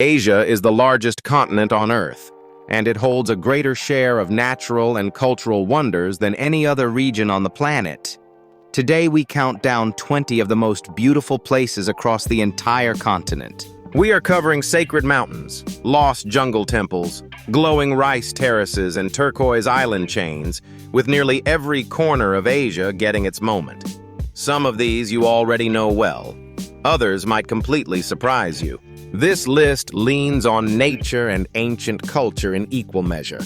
Asia is the largest continent on Earth, and it holds a greater share of natural and cultural wonders than any other region on the planet. Today we count down 20 of the most beautiful places across the entire continent. We are covering sacred mountains, lost jungle temples, glowing rice terraces, and turquoise island chains, with nearly every corner of Asia getting its moment. Some of these you already know well. Others might completely surprise you. This list leans on nature and ancient culture in equal measure,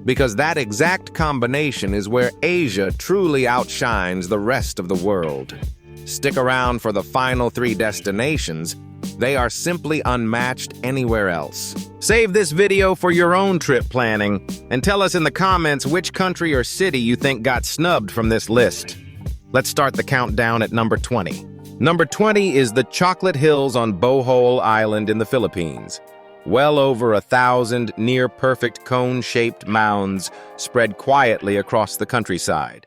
because that exact combination is where Asia truly outshines the rest of the world. Stick around for the final 3 destinations. They are simply unmatched anywhere else. Save this video for your own trip planning, and tell us in the comments which country or city you think got snubbed from this list. Let's start the countdown at number 20. Number 20 is the Chocolate Hills on Bohol Island in the Philippines. Well over 1,000 near-perfect cone-shaped mounds spread quietly across the countryside.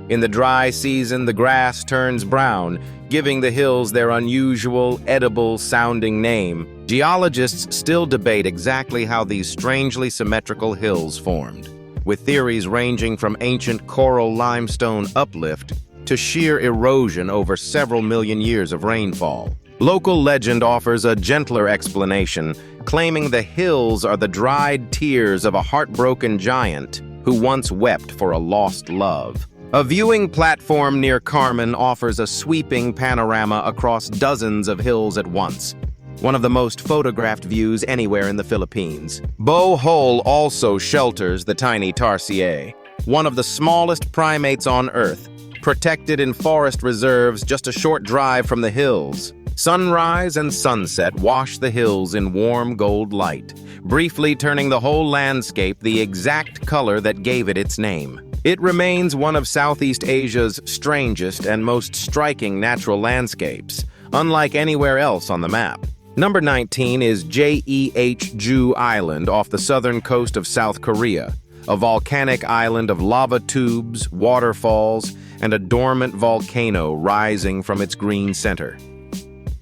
In the dry season, the grass turns brown, giving the hills their unusual, edible-sounding name. Geologists still debate exactly how these strangely symmetrical hills formed, with theories ranging from ancient coral limestone uplift to sheer erosion over several million years of rainfall. Local legend offers a gentler explanation, claiming the hills are the dried tears of a heartbroken giant who once wept for a lost love. A viewing platform near Carmen offers a sweeping panorama across dozens of hills at once, one of the most photographed views anywhere in the Philippines. Bohol also shelters the tiny tarsier, one of the smallest primates on Earth, protected in forest reserves just a short drive from the hills. Sunrise and sunset wash the hills in warm gold light, briefly turning the whole landscape the exact color that gave it its name. It remains one of Southeast Asia's strangest and most striking natural landscapes, unlike anywhere else on the map. Number 19 is Jeju Island off the southern coast of South Korea, a volcanic island of lava tubes, waterfalls, and a dormant volcano rising from its green center.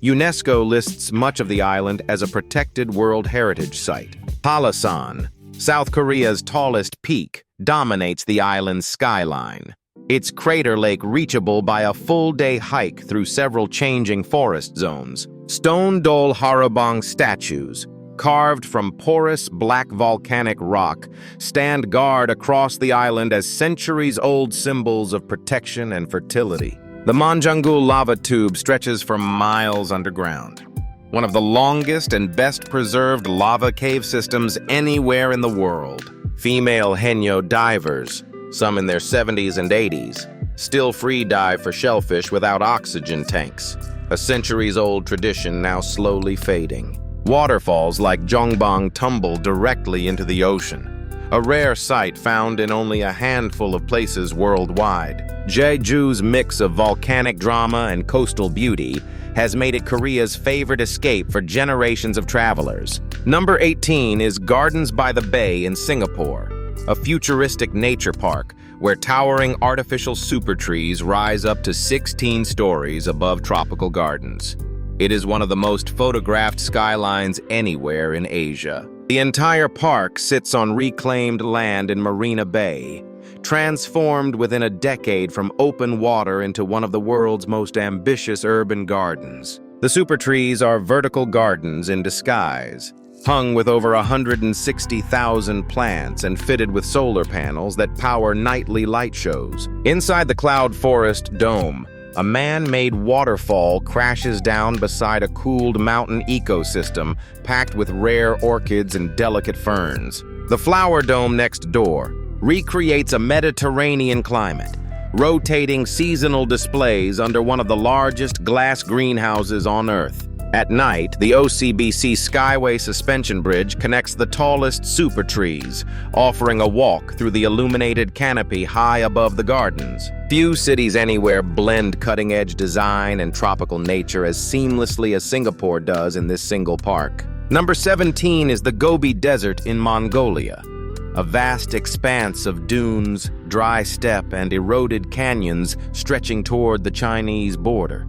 UNESCO lists much of the island as a protected World Heritage Site. Palawan, South Korea's tallest peak, dominates the island's skyline. Its crater lake reachable by a full-day hike through several changing forest zones. Stone Dol Harabong statues, carved from porous black volcanic rock, stand guard across the island as centuries-old symbols of protection and fertility. The Monjangul lava tube stretches for miles underground, one of the longest and best-preserved lava cave systems anywhere in the world. Female Henyo divers, some in their 70s and 80s, still free dive for shellfish without oxygen tanks, a centuries-old tradition now slowly fading. Waterfalls like Jongbang tumble directly into the ocean, a rare sight found in only a handful of places worldwide. Jeju's mix of volcanic drama and coastal beauty has made it Korea's favorite escape for generations of travelers. Number 18 is Gardens by the Bay in Singapore, a futuristic nature park where towering artificial super trees rise up to 16 stories above tropical gardens. It is one of the most photographed skylines anywhere in Asia. The entire park sits on reclaimed land in Marina Bay, transformed within a decade from open water into one of the world's most ambitious urban gardens. The super trees are vertical gardens in disguise, hung with over 160,000 plants and fitted with solar panels that power nightly light shows. Inside the cloud forest dome, a man-made waterfall crashes down beside a cooled mountain ecosystem packed with rare orchids and delicate ferns. The flower dome next door recreates a Mediterranean climate, rotating seasonal displays under one of the largest glass greenhouses on Earth. At night, the OCBC Skyway suspension bridge connects the tallest super trees, offering a walk through the illuminated canopy high above the gardens. Few cities anywhere blend cutting-edge design and tropical nature as seamlessly as Singapore does in this single park. Number 17 is the Gobi Desert in Mongolia, a vast expanse of dunes, dry steppe, and eroded canyons stretching toward the Chinese border.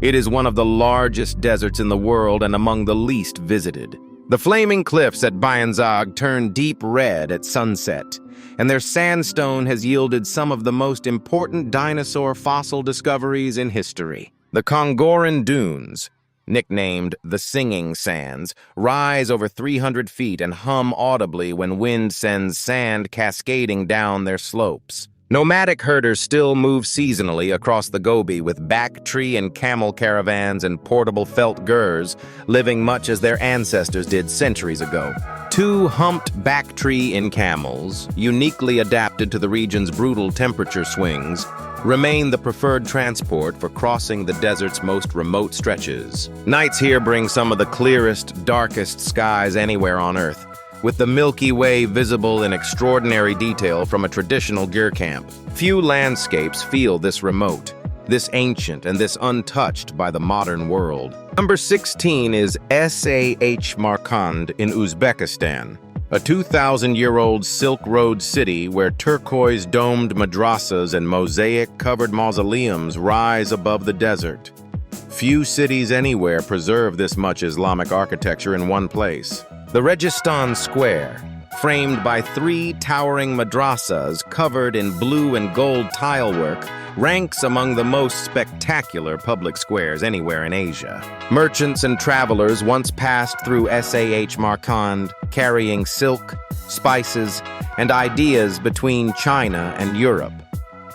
It is one of the largest deserts in the world and among the least visited. The flaming cliffs at Bayanzag turn deep red at sunset, and their sandstone has yielded some of the most important dinosaur fossil discoveries in history. The Kongoran Dunes, nicknamed the Singing Sands, rise over 300 feet and hum audibly when wind sends sand cascading down their slopes. Nomadic herders still move seasonally across the Gobi with back tree and camel caravans and portable felt gurs, living much as their ancestors did centuries ago. Two humped back tree in camels, uniquely adapted to the region's brutal temperature swings, remain the preferred transport for crossing the desert's most remote stretches. Nights here bring some of the clearest, darkest skies anywhere on Earth, with the Milky Way visible in extraordinary detail from a traditional gear camp. Few landscapes feel this remote, this ancient, and this untouched by the modern world. Number 16 is Samarkand in Uzbekistan, a 2,000-year-old Silk Road city where turquoise-domed madrasas and mosaic-covered mausoleums rise above the desert. Few cities anywhere preserve this much Islamic architecture in one place. The Registan Square, framed by 3 towering madrasas covered in blue and gold tilework, ranks among the most spectacular public squares anywhere in Asia. Merchants and travelers once passed through Samarkand, carrying silk, spices, and ideas between China and Europe,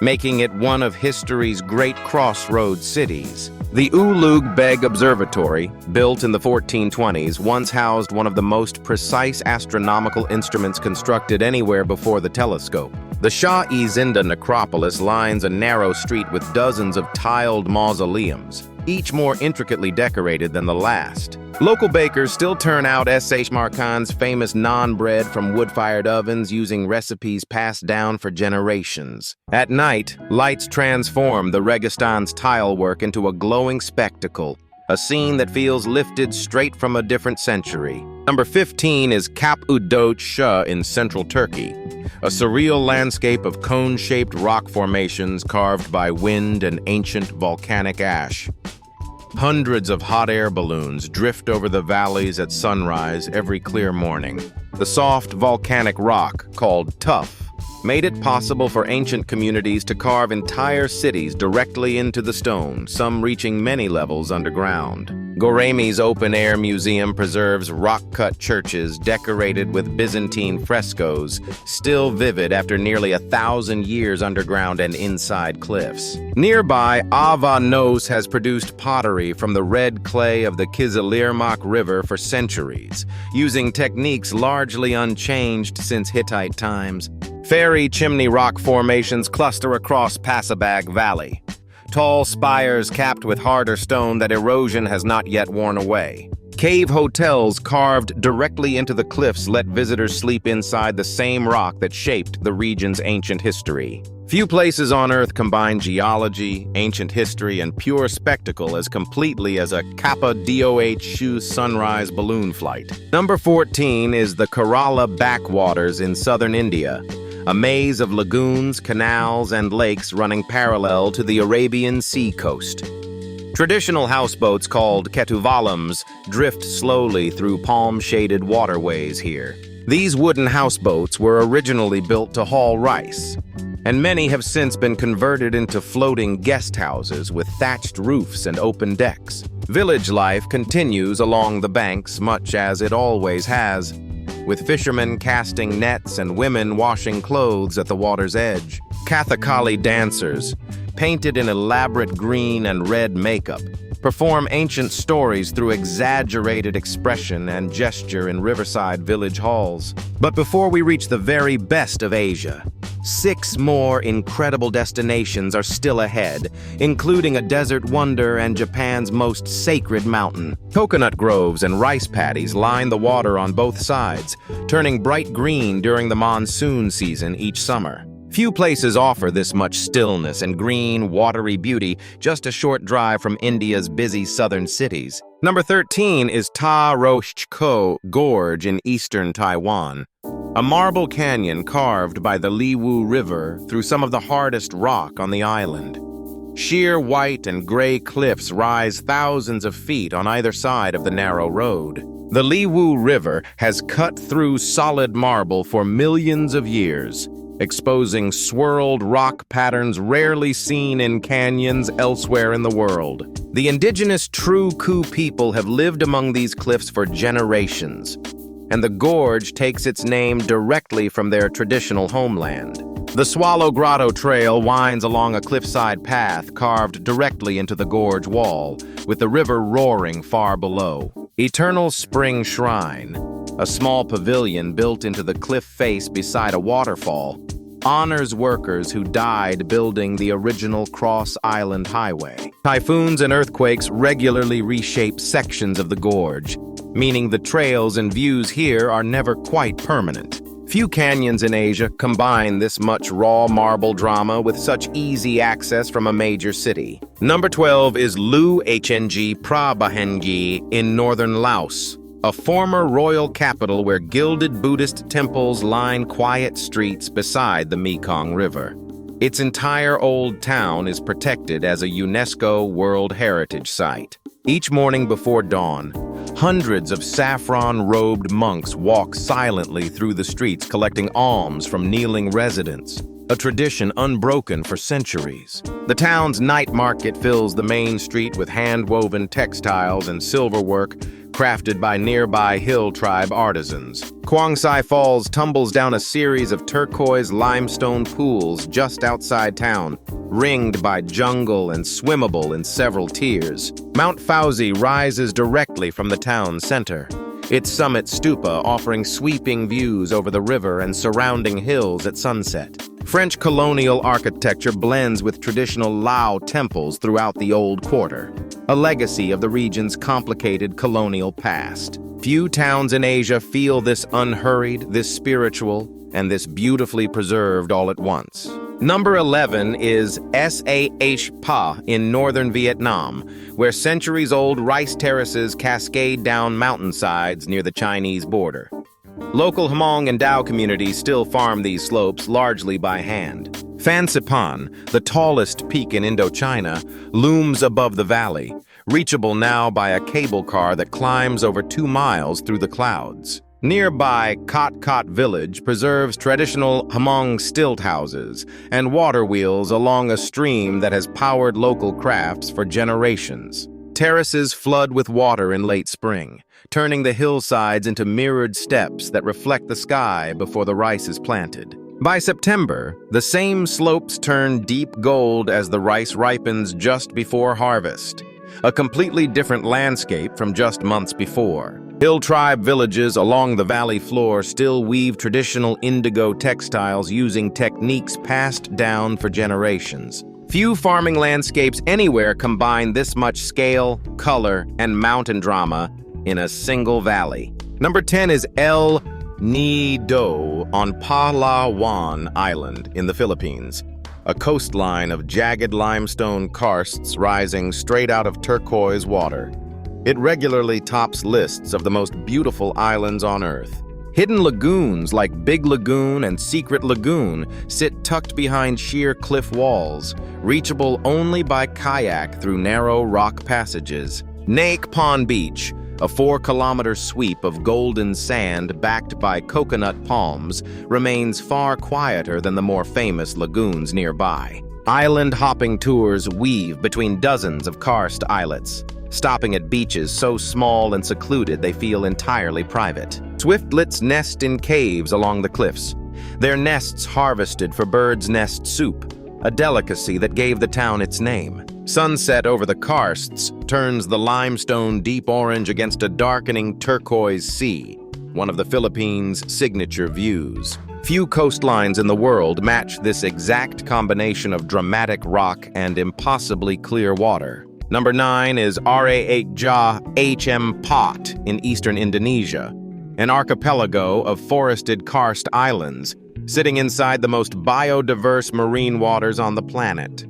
making it one of history's great crossroads cities. The Ulugh Beg Observatory, built in the 1420s, once housed one of the most precise instruments constructed anywhere before the telescope. The Shah-e Zinda necropolis lines a narrow street with dozens of tiled mausoleums, each more intricately decorated than the last. Local bakers still turn out Samarkand's famous naan bread from wood-fired ovens using recipes passed down for generations. At night, lights transform the Registan's tilework into a glowing spectacle, a scene that feels lifted straight from a different century. Number 15 is Cappadocia in central Turkey, a surreal landscape of cone-shaped rock formations carved by wind and ancient volcanic ash. Hundreds of hot air balloons drift over the valleys at sunrise every clear morning. The soft volcanic rock, called tuff, made it possible for ancient communities to carve entire cities directly into the stone, some reaching many levels underground. Goremi's open-air museum preserves rock-cut churches decorated with Byzantine frescoes, still vivid after nearly 1,000 years underground and inside cliffs. Nearby, Avanos has produced pottery from the red clay of the Kızılırmak River for centuries, using techniques largely unchanged since Hittite times. Fairy chimney rock formations cluster across Pasabag Valley, tall spires capped with harder stone that erosion has not yet worn away. Cave hotels carved directly into the cliffs let visitors sleep inside the same rock that shaped the region's ancient history. Few places on Earth combine geology, ancient history, and pure spectacle as completely as a Cappadocia sunrise balloon flight. Number 14 is the Kerala Backwaters in southern India, a maze of lagoons, canals, and lakes running parallel to the Arabian Sea coast. Traditional houseboats called ketuvalams drift slowly through palm-shaded waterways here. These wooden houseboats were originally built to haul rice, and many have since been converted into floating guest houses with thatched roofs and open decks. Village life continues along the banks much as it always has, with fishermen casting nets and women washing clothes at the water's edge. Kathakali dancers, painted in elaborate green and red makeup, perform ancient stories through exaggerated expression and gesture in riverside village halls. But before we reach the very best of Asia, 6 more incredible destinations are still ahead, including a desert wonder and Japan's most sacred mountain. Coconut groves and rice paddies line the water on both sides, turning bright green during the monsoon season each summer. Few places offer this much stillness and green, watery beauty just a short drive from India's busy southern cities. Number 13 is Taroko Gorge in eastern Taiwan, a marble canyon carved by the Liwu River through some of the hardest rock on the island. Sheer white and gray cliffs rise thousands of feet on either side of the narrow road. The Liwu River has cut through solid marble for millions of years, exposing swirled rock patterns rarely seen in canyons elsewhere in the world. The indigenous True Ku people have lived among these cliffs for generations, and the gorge takes its name directly from their traditional homeland. The Swallow Grotto Trail winds along a cliffside path carved directly into the gorge wall, with the river roaring far below. Eternal Spring Shrine, a small pavilion built into the cliff face beside a waterfall, honors workers who died building the original Cross Island Highway. Typhoons and earthquakes regularly reshape sections of the gorge, meaning the trails and views here are never quite permanent. Few canyons in Asia combine this much raw marble drama with such easy access from a major city. Number 12 is Luang Prabang in northern Laos, a former royal capital where gilded Buddhist temples line quiet streets beside the Mekong River. Its entire old town is protected as a UNESCO World Heritage Site. Each morning before dawn, hundreds of saffron-robed monks walk silently through the streets collecting alms from kneeling residents, a tradition unbroken for centuries. The town's night market fills the main street with hand-woven textiles and silverwork crafted by nearby hill tribe artisans. Kwangsai Falls tumbles down a series of turquoise limestone pools just outside town, ringed by jungle and swimmable in several tiers. Mount Fauzi rises directly from the town's center, its summit stupa offering sweeping views over the river and surrounding hills at sunset. French colonial architecture blends with traditional Lao temples throughout the Old Quarter, a legacy of the region's complicated colonial past. Few towns in Asia feel this unhurried, this spiritual, and this beautifully preserved all at once. Number 11 is Sapa in northern Vietnam, where centuries-old rice terraces cascade down mountainsides near the Chinese border. Local Hmong and Dao communities still farm these slopes largely by hand. Phan Xipan, the tallest peak in Indochina, looms above the valley, reachable now by a cable car that climbs over 2 miles through the clouds. Nearby, Kot Kot village preserves traditional Hmong stilt houses and water wheels along a stream that has powered local crafts for generations. Terraces flood with water in late spring, turning the hillsides into mirrored steps that reflect the sky before the rice is planted. By September, the same slopes turn deep gold as the rice ripens just before harvest, a completely different landscape from just months before. Hill tribe villages along the valley floor still weave traditional indigo textiles using techniques passed down for generations. Few farming landscapes anywhere combine this much scale, color, and mountain drama in a single valley. Number 10 is El Nido on Palawan Island in the Philippines, a coastline of jagged limestone karsts rising straight out of turquoise water. It regularly tops lists of the most beautiful islands on Earth. Hidden lagoons like Big Lagoon and Secret Lagoon sit tucked behind sheer cliff walls, reachable only by kayak through narrow rock passages. Naik Pond Beach, a 4-kilometer sweep of golden sand backed by coconut palms, remains far quieter than the more famous lagoons nearby. Island-hopping tours weave between dozens of karst islets, stopping at beaches so small and secluded they feel entirely private. Swiftlets nest in caves along the cliffs, their nests harvested for bird's nest soup, a delicacy that gave the town its name. Sunset over the karsts turns the limestone deep orange against a darkening turquoise sea, one of the Philippines' signature views. Few coastlines in the world match this exact combination of dramatic rock and impossibly clear water. Number 9 is Ampat in eastern Indonesia, an archipelago of forested karst islands, sitting inside the most biodiverse marine waters on the planet.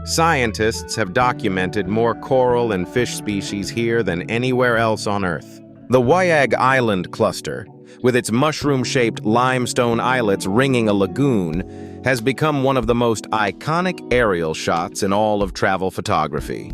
Scientists have documented more coral and fish species here than anywhere else on Earth. The Wayag Island cluster, with its mushroom-shaped limestone islets ringing a lagoon, has become one of the most iconic aerial shots in all of travel photography.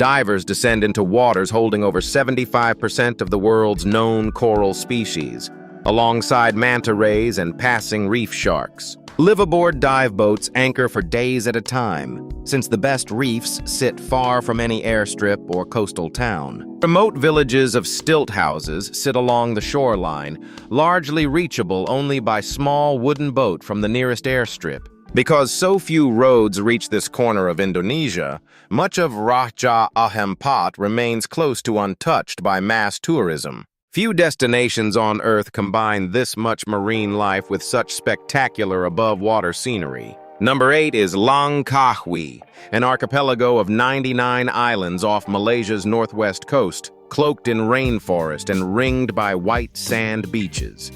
Divers descend into waters holding over 75% of the world's known coral species, alongside manta rays and passing reef sharks. Liveaboard dive boats anchor for days at a time, since the best reefs sit far from any airstrip or coastal town. Remote villages of stilt houses sit along the shoreline, largely reachable only by small wooden boat from the nearest airstrip. Because so few roads reach this corner of Indonesia, much of Raja Ampat remains close to untouched by mass tourism. Few destinations on Earth combine this much marine life with such spectacular above-water scenery. Number 8 is Langkawi, an archipelago of 99 islands off Malaysia's northwest coast, cloaked in rainforest and ringed by white sand beaches.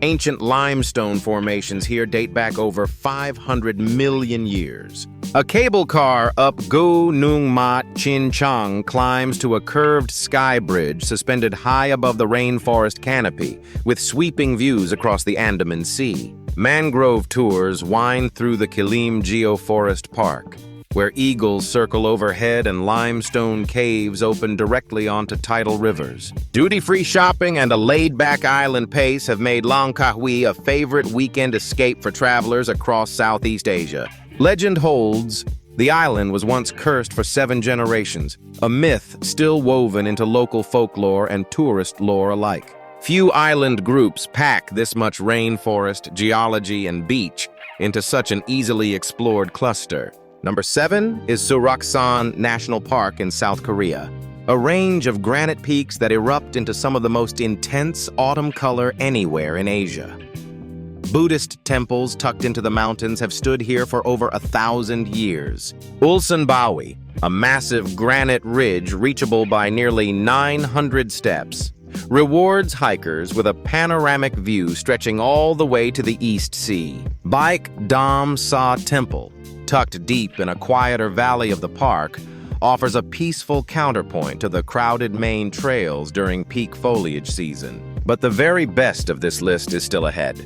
Ancient limestone formations here date back over 500 million years. A cable car up Gunung Mat Chin Chang climbs to a curved sky bridge suspended high above the rainforest canopy, with sweeping views across the Andaman Sea. Mangrove tours wind through the Kilim Geoforest Park, where eagles circle overhead and limestone caves open directly onto tidal rivers. Duty-free shopping and a laid-back island pace have made Langkawi a favorite weekend escape for travelers across Southeast Asia. Legend holds the island was once cursed for 7 generations, a myth still woven into local folklore and tourist lore alike. Few island groups pack this much rainforest, geology, and beach into such an easily explored cluster. Number 7 is Seoraksan National Park in South Korea, a range of granite peaks that erupt into some of the most intense autumn color anywhere in Asia. Buddhist temples tucked into the mountains have stood here for over 1,000 years. Ulsanbawi, a massive granite ridge reachable by nearly 900 steps, rewards hikers with a panoramic view stretching all the way to the East Sea. Baek Dam Sa Temple, tucked deep in a quieter valley of the park, offers a peaceful counterpoint to the crowded main trails during peak foliage season. But the very best of this list is still ahead.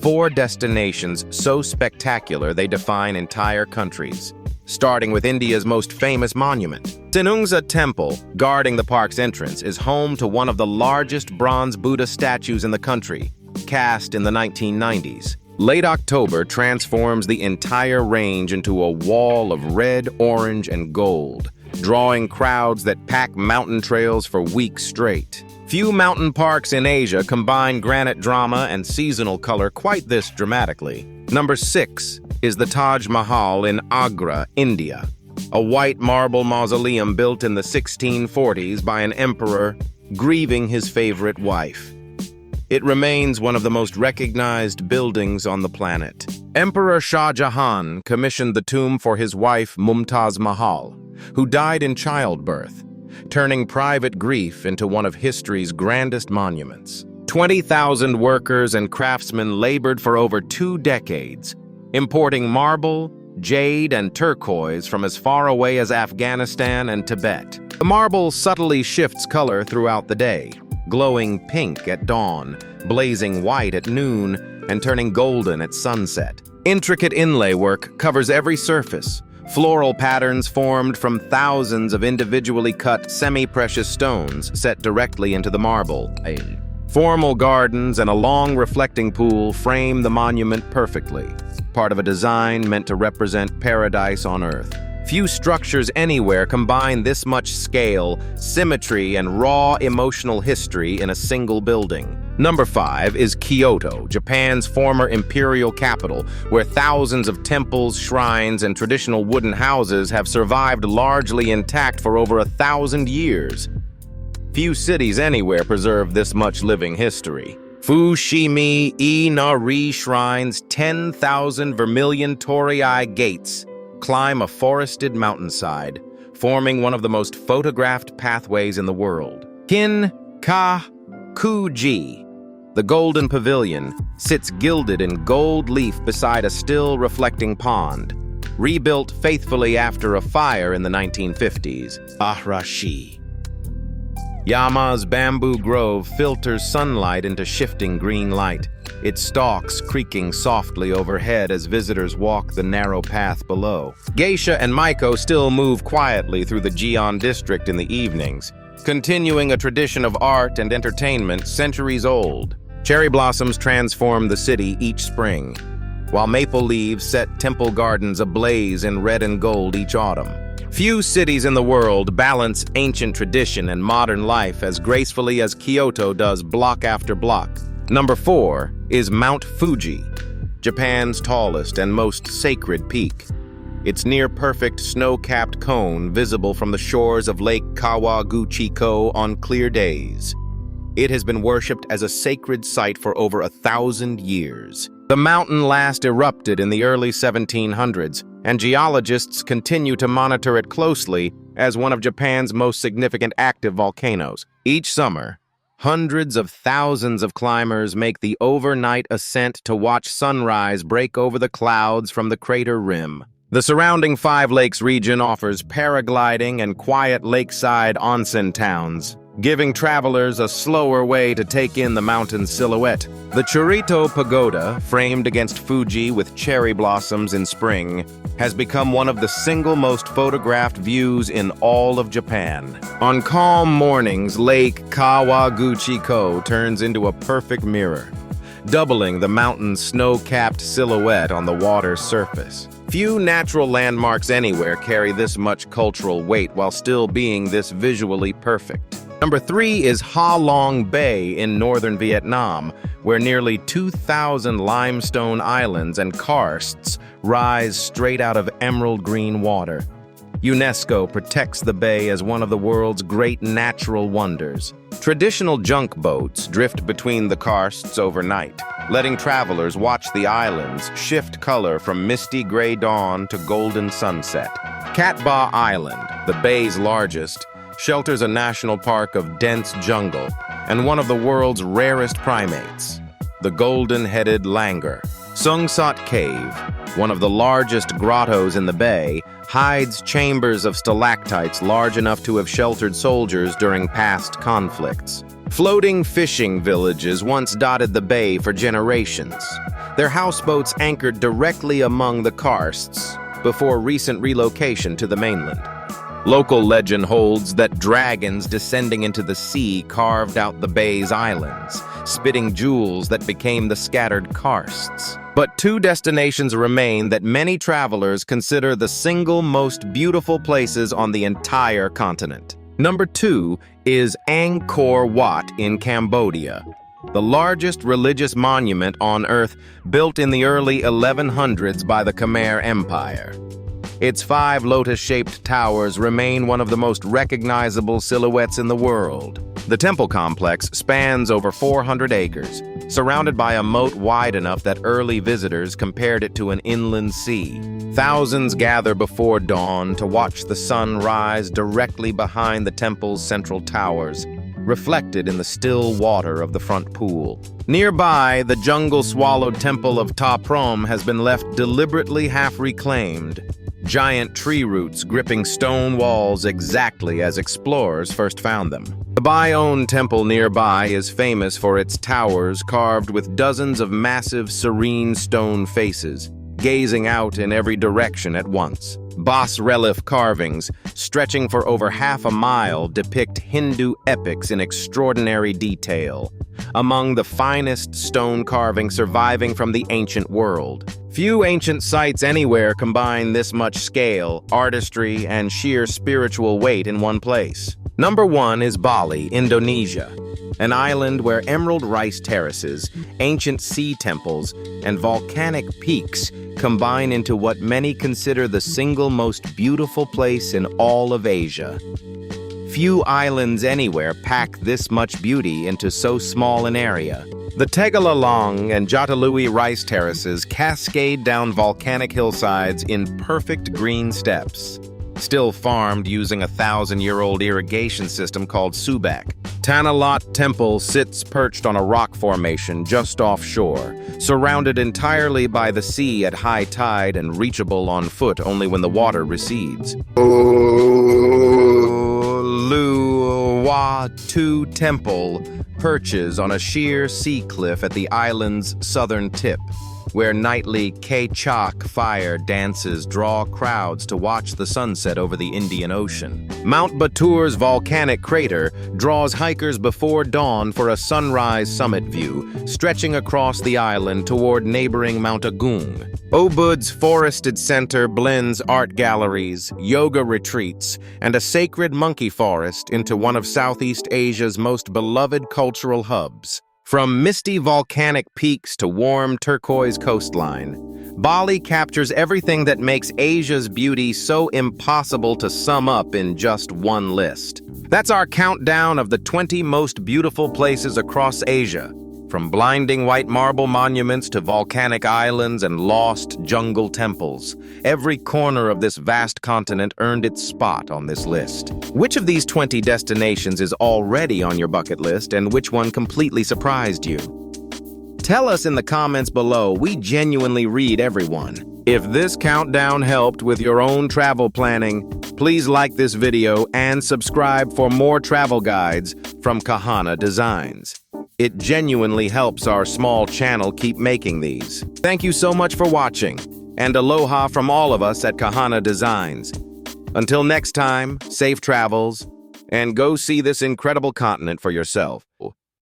4 destinations so spectacular they define entire countries, starting with India's most famous monument. Sinungsa Temple, guarding the park's entrance, is home to one of the largest bronze Buddha statues in the country, cast in the 1990s. Late October transforms the entire range into a wall of red, orange, and gold, drawing crowds that pack mountain trails for weeks straight. Few mountain parks in Asia combine granite drama and seasonal color quite this dramatically. Number 6 is the Taj Mahal in Agra, India, a white marble mausoleum built in the 1640s by an emperor grieving his favorite wife. It remains one of the most recognized buildings on the planet. Emperor Shah Jahan commissioned the tomb for his wife Mumtaz Mahal, who died in childbirth, turning private grief into one of history's grandest monuments. 20,000 workers and craftsmen labored for over 2 decades, importing marble, jade, and turquoise from as far away as Afghanistan and Tibet. The marble subtly shifts color throughout the day, glowing pink at dawn, blazing white at noon, and turning golden at sunset. Intricate inlay work covers every surface, floral patterns formed from thousands of individually cut semi-precious stones set directly into the marble. Formal gardens and a long reflecting pool frame the monument perfectly, part of a design meant to represent paradise on Earth. Few structures anywhere combine this much scale, symmetry, and raw emotional history in a single building. Number 5 is Kyoto, Japan's former imperial capital, where thousands of temples, shrines, and traditional wooden houses have survived largely intact for over 1,000 years. Few cities anywhere preserve this much living history. Fushimi Inari Shrine's 10,000 vermilion torii gates climb a forested mountainside, forming one of the most photographed pathways in the world. Kinkakuji, the Golden Pavilion, sits gilded in gold leaf beside a still reflecting pond, rebuilt faithfully after a fire in the 1950s. Ahrashi. Yama's bamboo grove filters sunlight into shifting green light, its stalks creaking softly overhead as visitors walk the narrow path below. Geisha and Maiko still move quietly through the Gion district in the evenings, continuing a tradition of art and entertainment centuries old. Cherry blossoms transform the city each spring, while maple leaves set temple gardens ablaze in red and gold each autumn. Few cities in the world balance ancient tradition and modern life as gracefully as Kyoto does block after block. Number 4 is Mount Fuji, Japan's tallest and most sacred peak. Its near-perfect snow-capped cone visible from the shores of Lake Kawaguchiko on clear days. It has been worshipped as a sacred site for over 1,000 years. The mountain last erupted in the early 1700s, and geologists continue to monitor it closely as one of Japan's most significant active volcanoes. Each summer, hundreds of thousands of climbers make the overnight ascent to watch sunrise break over the clouds from the crater rim. The surrounding Five Lakes region offers paragliding and quiet lakeside onsen towns, giving travelers a slower way to take in the mountain's silhouette. The Churito Pagoda, framed against Fuji with cherry blossoms in spring, has become one of the single most photographed views in all of Japan. On calm mornings, Lake Kawaguchiko turns into a perfect mirror, doubling the mountain's snow-capped silhouette on the water's surface. Few natural landmarks anywhere carry this much cultural weight while still being this visually perfect. Number 3 is Ha Long Bay in northern Vietnam, where nearly 2,000 limestone islands and karsts rise straight out of emerald green water. UNESCO protects the bay as one of the world's great natural wonders. Traditional junk boats drift between the karsts overnight, letting travelers watch the islands shift color from misty gray dawn to golden sunset. Cat Ba Island, the bay's largest, shelters a national park of dense jungle and one of the world's rarest primates, the golden-headed langur. Sung Sat Cave, one of the largest grottos in the bay, hides chambers of stalactites large enough to have sheltered soldiers during past conflicts. Floating fishing villages once dotted the bay for generations, their houseboats anchored directly among the karsts before recent relocation to the mainland. Local legend holds that dragons descending into the sea carved out the bay's islands, spitting jewels that became the scattered karsts. But 2 destinations remain that many travelers consider the single most beautiful places on the entire continent. Number 2 is Angkor Wat in Cambodia, the largest religious monument on Earth built in the early 1100s by the Khmer Empire. Its 5 lotus-shaped towers remain one of the most recognizable silhouettes in the world. The temple complex spans over 400 acres, surrounded by a moat wide enough that early visitors compared it to an inland sea. Thousands gather before dawn to watch the sun rise directly behind the temple's central towers, reflected in the still water of the front pool. Nearby, the jungle-swallowed temple of Ta Prohm has been left deliberately half-reclaimed, giant tree roots gripping stone walls exactly as explorers first found them. The Bayon Temple nearby is famous for its towers carved with dozens of massive, serene stone faces, gazing out in every direction at once. Bas-relief carvings, stretching for over half a mile, depict Hindu epics in extraordinary detail, among the finest stone carvings surviving from the ancient world. Few ancient sites anywhere combine this much scale, artistry, and sheer spiritual weight in one place. Number 1 is Bali, Indonesia, an island where emerald rice terraces, ancient sea temples, and volcanic peaks combine into what many consider the single most beautiful place in all of Asia. Few islands anywhere pack this much beauty into so small an area. The Tegalalang and Jatalui rice terraces cascade down volcanic hillsides in perfect green steps, still farmed using a 1,000-year-old irrigation system called Subak. Tanalot Temple sits perched on a rock formation just offshore, surrounded entirely by the sea at high tide and reachable on foot only when the water recedes. Luang Hua Tu Temple perches on a sheer sea cliff at the island's southern tip, where nightly K-Chak fire dances draw crowds to watch the sunset over the Indian Ocean. Mount Batur's volcanic crater draws hikers before dawn for a sunrise summit view, stretching across the island toward neighboring Mount Agung. Ubud's forested center blends art galleries, yoga retreats, and a sacred monkey forest into one of Southeast Asia's most beloved cultural hubs. From misty volcanic peaks to warm turquoise coastline, Bali captures everything that makes Asia's beauty so impossible to sum up in just one list. That's our countdown of the 20 most beautiful places across Asia. From blinding white marble monuments to volcanic islands and lost jungle temples, every corner of this vast continent earned its spot on this list. Which of these 20 destinations is already on your bucket list, and which one completely surprised you? Tell us in the comments below. We genuinely read everyone. If this countdown helped with your own travel planning, please like this video and subscribe for more travel guides from Kahana Designs. It genuinely helps our small channel keep making these. Thank you so much for watching, and aloha from all of us at Kahana Designs. Until next time, safe travels, and go see this incredible continent for yourself.